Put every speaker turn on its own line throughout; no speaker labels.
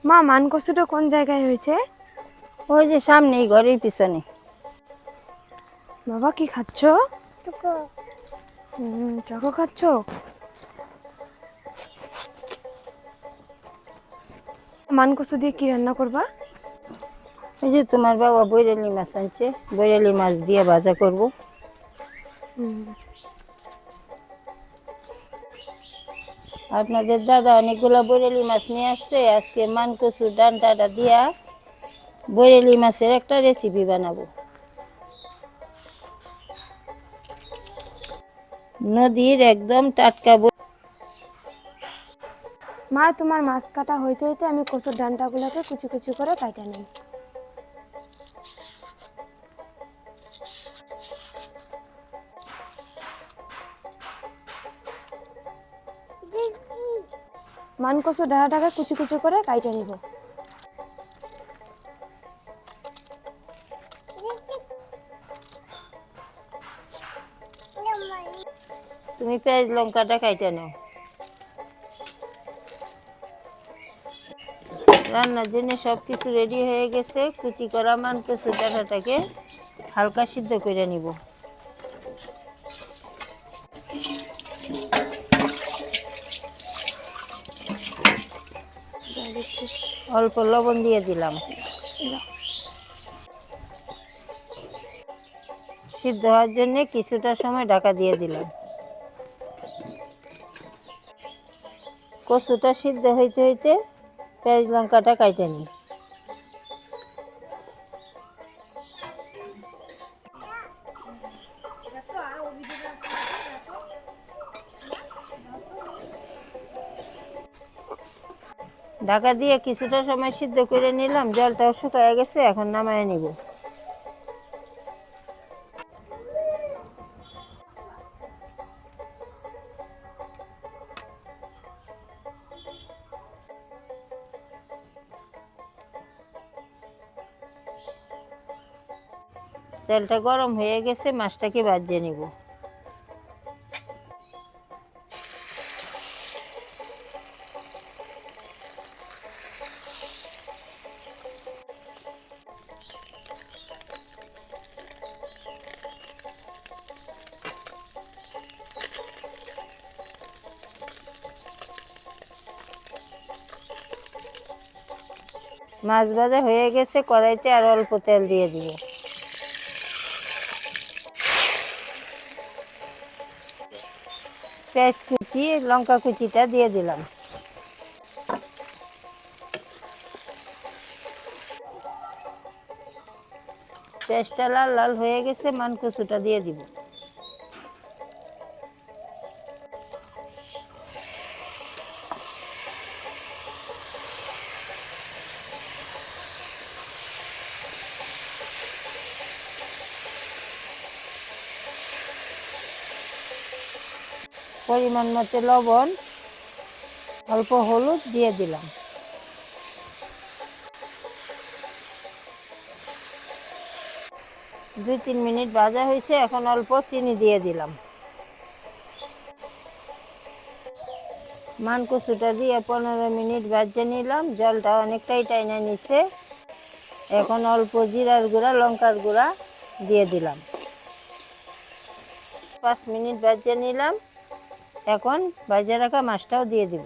মা, মানকসুটা কোন জায়গায় হয়েছে?
ওই যে সামনে ঘরের পিছনে।
বাবা কি খাচ্ছ? চকো খাচ্ছ? মানকসু দিয়ে কি রান্না করবা?
ওই যে তোমার বাবা বৈরালি মাছ আনছে, বৈরালি মাছ দিয়ে ভাজা করব। আপনাদের দাদা অনেকগুলো বৈরালি মাছ নিয়ে আসছে, আজকে মানকসুর ডান্টাটা দিয়া বৈরালি মাছের একটা রেসিপি বানাবো। নদীর একদম টাটকা।
মা, তোমার মাছ কাটা হইতে হইতে আমি কচুর ডাঁটাগুলোকে কুচি কুচি করে কাটা নিই। মানকসুর ডাঁটাটাকে কুচি কুচি করে কাটা নিব।
তুমি পেঁয়াজ লঙ্কাটা কাইটা নাও। রান্নার জন্য সব কিছু রেডি হয়ে গেছে। কুচি করা মানকসুর ডাঁটাটাকে হালকা সিদ্ধ করে নিব। অল্প লবণ দিয়ে দিলাম। সিদ্ধ হওয়ার জন্য কিছুটা সময় ঢাকা দিয়ে দিলাম। কচুটা সিদ্ধ হইতে হইতে পেঁয়াজ লঙ্কাটা কাইটে নিই। ঢাকা দিয়ে কিছুটা সময় সিদ্ধ করে নিলাম, জলটাও শুকিয়ে গেছে, এখন নামায় নিব। তেলটা গরম হয়ে গেছে, মাছটাকে ভাজিয়ে নিব। মাছ ভাজা হয়ে গেছে, কড়াইতে আর অল্প তেল দিয়ে দিব। পেঁয়াজ কুচি লঙ্কা কুচিটা দিয়ে দিলাম। পেঁয়াজটা লাল লাল হয়ে গেছে, মানকসুটা দিয়ে দিব। পরিমাণ মতো লবণ, অল্প হলুদ দিয়ে দিলাম। 2-3 মিনিট ভাজা হয়েছে, এখন অল্প চিনি দিয়ে দিলাম। মানকসুটা দিয়ে 15 মিনিট ভাজে নিলাম, জলটা অনেকটাই টাইনা নিছে। এখন অল্প জিরার গুঁড়া লঙ্কার গুঁড়া দিয়ে দিলাম। 5 মিনিট ভাজে নিলাম, এখন ভাজা রাখা মাছটাও দিয়ে দিব।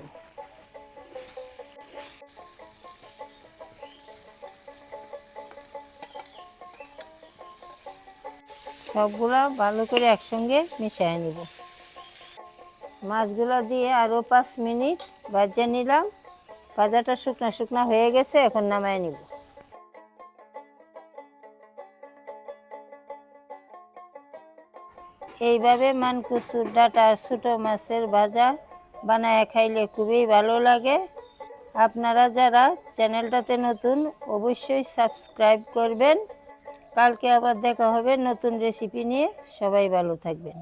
সবগুলা ভালো করে একসঙ্গে মিশিয়ে নিব। মাছগুলো দিয়ে আরও 5 মিনিট ভাজে নিলাম। ভাজাটা শুকনা শুকনা হয়ে গেছে, এখন নামায় নিব। এইভাবে মানকসুর ডাঁটা আর ছোটো মাছের ভাজা বানায় খাইলে খুবই ভালো লাগে। আপনারা যারা চ্যানেলটাতে নতুন, অবশ্যই সাবস্ক্রাইব করবেন। কালকে আবার দেখা হবে নতুন রেসিপি নিয়ে। সবাই ভালো থাকবেন।